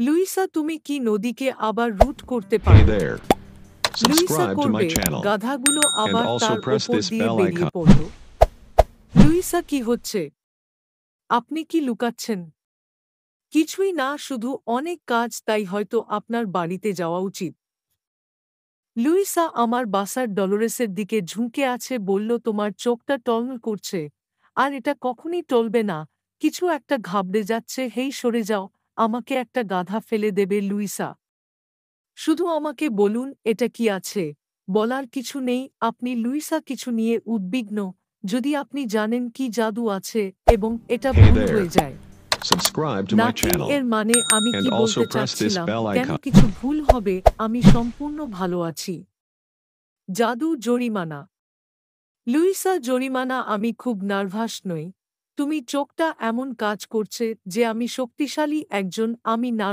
Luisa, তুমি কি নদীকে আবার রুট করতে Hey পারো? there. Luisa Subscribe to my করবে, channel. গাধাগুলো And আবার also তার press ওপর this দিয়ে bell বেরিয়ে icon. পড়ল। লুইসা, কি হচ্ছে? আপনি কি লুকাচ্ছেন? কিছুই না, শুধু অনেক কাজ, তাই হয়তো আপনার বাড়িতে যাওয়া উচিত। লুইসা আমার বাসার ডলোরেসের দিকে ঝুঁকে আছে, বলল, তোমার চোখটা টলমল করছে, আর এটা কখনই টলবে না। কিছু একটা ঘাবড়ে যাচ্ছে। হেই, সরে যাও, আমাকে একটা গাধা ফেলে দেবে লুইসা। শুধু আমাকে বলুন, এটা কি আছে? বলার কিছু নেই আপনি। লুইসা কিছু নিয়ে উদ্বিগ্ন। যদি আপনি জানেন কি জাদু আছে এবং এটা Hey ভুল there. হয়ে যায়। Subscribe to my nothing channel. এর মানে আমি And কি also বলতে press this চাচ্ছিলাম, bell কেন icon. কিছু ভুল হবে? আমি সম্পূর্ণ ভালো আছি। জাদু, জরিমানা। লুইসা, জরিমানা? আমি খুব নার্ভাস নই। তুমি চোখটা এমন কাজ করছে যে আমি শক্তিশালী একজন। আমি না